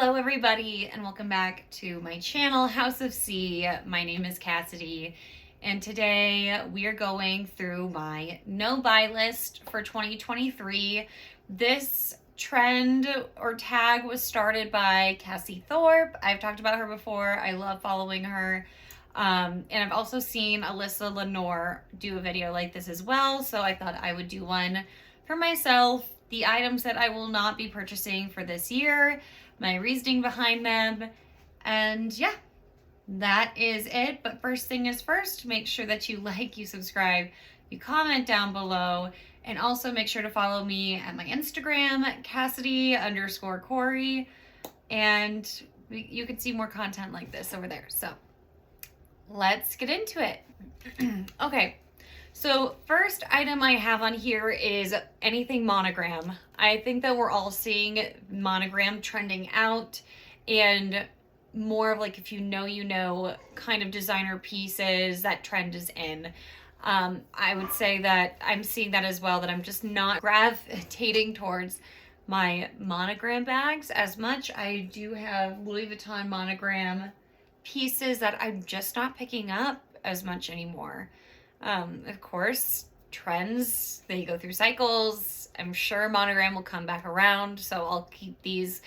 Hello everybody and welcome back to my channel, House of C. My name is Cassidy and today we are going through my no-buy list for 2023. This trend or tag was started by Cassie Thorpe. I've talked about her before. I love following her. And I've also seen Alyssa Lenore do a video like this as well, so I thought I would do one for myself. The items that I will not be purchasing for this year, my reasoning behind them, and yeah, that is it. But first thing is first, make sure that you like, you subscribe, you comment down below, and also make sure to follow me at my Instagram, Cassidy_Corey, and you can see more content like this over there. So let's get into it. Okay. So first item I have on here is anything monogram. I think that we're all seeing monogram trending out and more of like, if you know, kind of designer pieces, that trend is in. I would say that I'm seeing that as well, that I'm just not gravitating towards my monogram bags as much. I do have Louis Vuitton monogram pieces that I'm just not picking up as much anymore. Of course, trends, they go through cycles. I'm sure monogram will come back around, so I'll keep these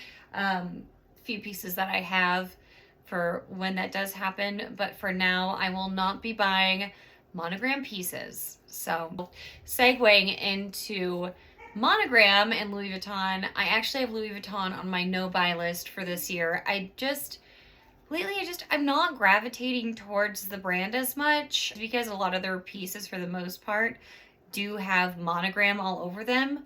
few pieces that I have for when that does happen. But for now, I will not be buying monogram pieces. So segueing into monogram and Louis Vuitton, I actually have Louis Vuitton on my no-buy list for this year. Lately, I'm not gravitating towards the brand as much because a lot of their pieces, for the most part, do have monogram all over them.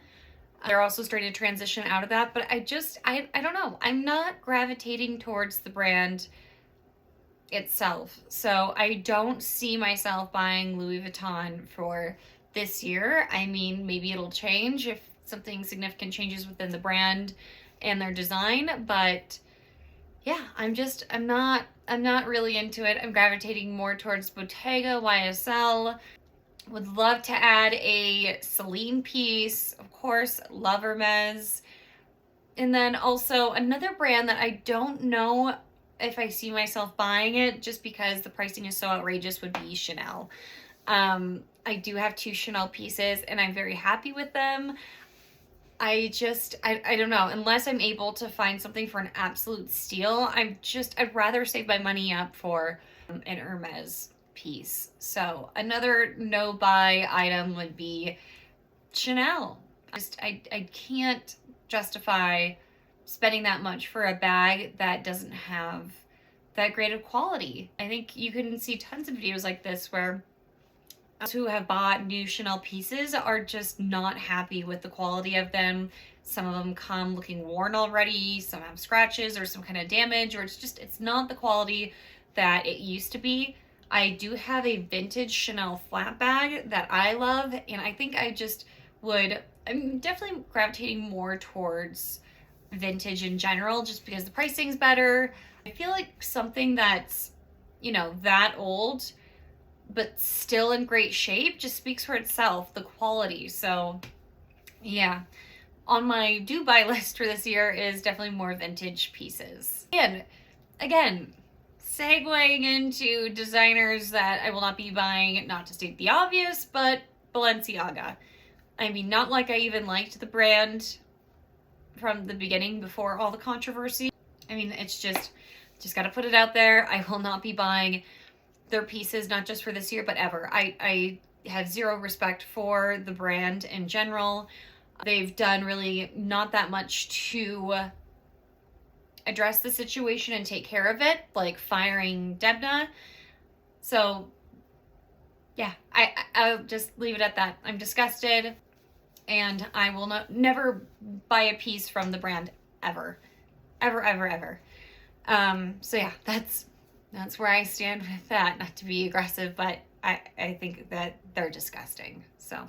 They're also starting to transition out of that, but I don't know. I'm not gravitating towards the brand itself. So I don't see myself buying Louis Vuitton for this year. I mean, maybe it'll change if something significant changes within the brand and their design, but yeah, I'm not really into it. I'm gravitating more towards Bottega, YSL. Would love to add a Celine piece. Of course, love Hermes. And then also another brand that I don't know if I see myself buying it just because the pricing is so outrageous would be Chanel. I do have 2 Chanel pieces and I'm very happy with them. I don't know, unless I'm able to find something for an absolute steal, I'd rather save my money up for an Hermes piece. So another no buy item would be Chanel. I can't justify spending that much for a bag that doesn't have that great of quality. I think you can see tons of videos like this where those who have bought new Chanel pieces are just not happy with the quality of them. Some of them come looking worn already, some have scratches or some kind of damage, or it's not the quality that it used to be. I do have a vintage Chanel flat bag that I love, and I think I'm definitely gravitating more towards vintage in general just because the pricing's better. I feel like something that's, that old but still in great shape just speaks for itself, the quality. So yeah, on my do buy list for this year is definitely more vintage pieces. And again, segueing into designers that I will not be buying, not to state the obvious, but Balenciaga. I mean, not like I even liked the brand from the beginning before all the controversy. I mean, it's just got to put it out there. I will not be buying their pieces, not just for this year, but ever. I have zero respect for the brand in general. They've done really not that much to address the situation and take care of it, like firing Demna. So yeah, I'll just leave it at that. I'm disgusted and I will never buy a piece from the brand ever. Ever. So yeah, that's where I stand with that. Not to be aggressive, but I think that they're disgusting. So,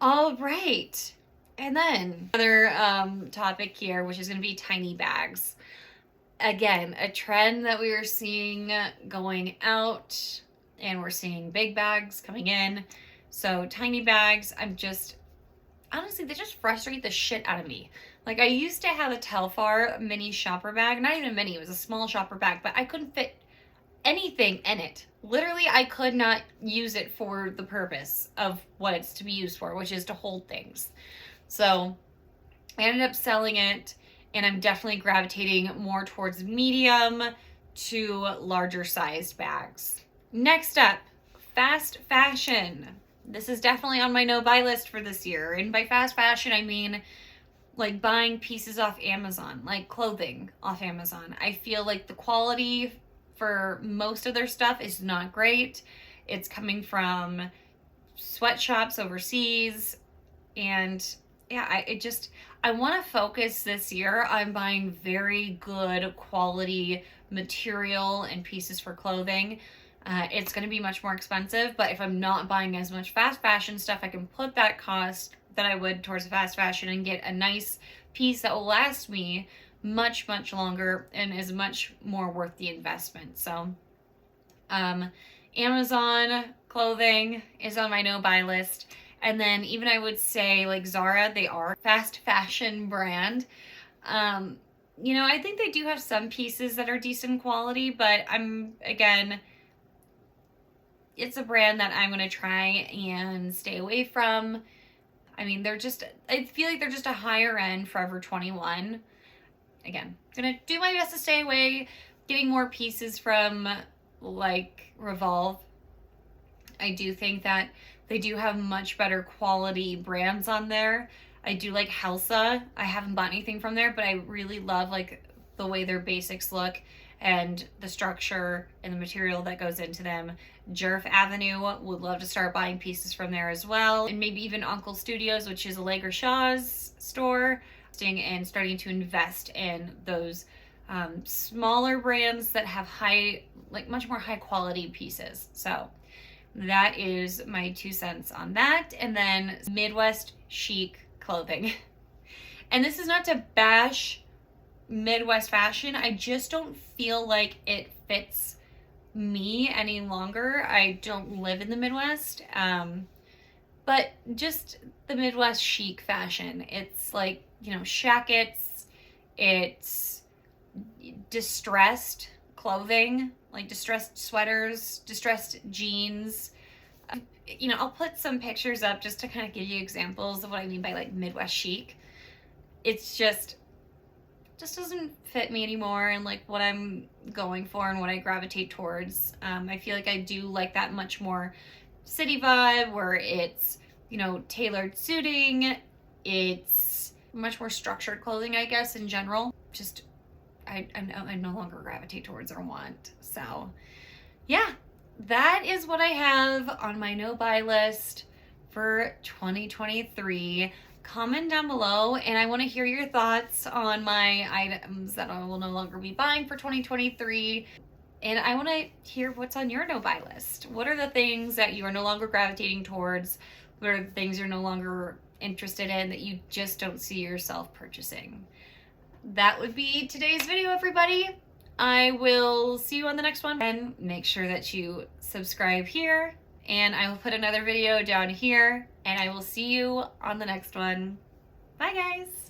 all right. And then another topic here, which is going to be tiny bags. Again, a trend that we are seeing going out, and we're seeing big bags coming in. So tiny bags, honestly, they just frustrate the shit out of me. Like, I used to have a Telfar mini shopper bag, not even a mini, it was a small shopper bag, but I couldn't fit anything in it. Literally, I could not use it for the purpose of what it's to be used for, which is to hold things. So I ended up selling it, and I'm definitely gravitating more towards medium to larger sized bags. Next up, fast fashion. This is definitely on my no buy list for this year. And by fast fashion, I mean like buying pieces off Amazon, like clothing off Amazon. I feel like the quality for most of their stuff is not great. It's coming from sweatshops overseas, and yeah, I want to focus this year on buying very good quality material and pieces for clothing. It's going to be much more expensive, but if I'm not buying as much fast fashion stuff, I can put that cost that I would towards fast fashion and get a nice piece that will last me much, much longer and is much more worth the investment. So, Amazon clothing is on my no buy list. And then even I would say like Zara, they are a fast fashion brand. I think they do have some pieces that are decent quality, but it's a brand that I'm going to try and stay away from. I mean, I feel like they're just a higher end Forever 21. Again, gonna do my best to stay away, getting more pieces from like Revolve. I do think that they do have much better quality brands on there. I do like Helsa. I haven't bought anything from there, but I really love like the way their basics look and the structure and the material that goes into them. Jerf Avenue, would love to start buying pieces from there as well. And maybe even Uncle Studios, which is a Lager Shaw's store, and starting to invest in those smaller brands that have much more high quality pieces. So that is my 2 cents on that. And then Midwest chic clothing. And this is not to bash Midwest fashion. I just don't feel like it fits me any longer. I don't live in the Midwest. But just the Midwest chic fashion. It's like, shackets, it's distressed clothing, like distressed sweaters, distressed jeans. I'll put some pictures up just to kind of give you examples of what I mean by like Midwest chic. It's just doesn't fit me anymore and like what I'm going for and what I gravitate towards. I feel like I do like that much more city vibe where it's, tailored suiting. It's much more structured clothing, I guess, in general. Just, I no longer gravitate towards or want. So, yeah, that is what I have on my no buy list for 2023. Comment down below, and I want to hear your thoughts on my items that I will no longer be buying for 2023. And I want to hear what's on your no buy list. What are the things that you are no longer gravitating towards? What are the things you're no longer interested in that you just don't see yourself purchasing? That would be today's video, everybody. I will see you on the next one, and make sure that you subscribe here, and I will put another video down here, and I will see you on the next one. Bye, guys.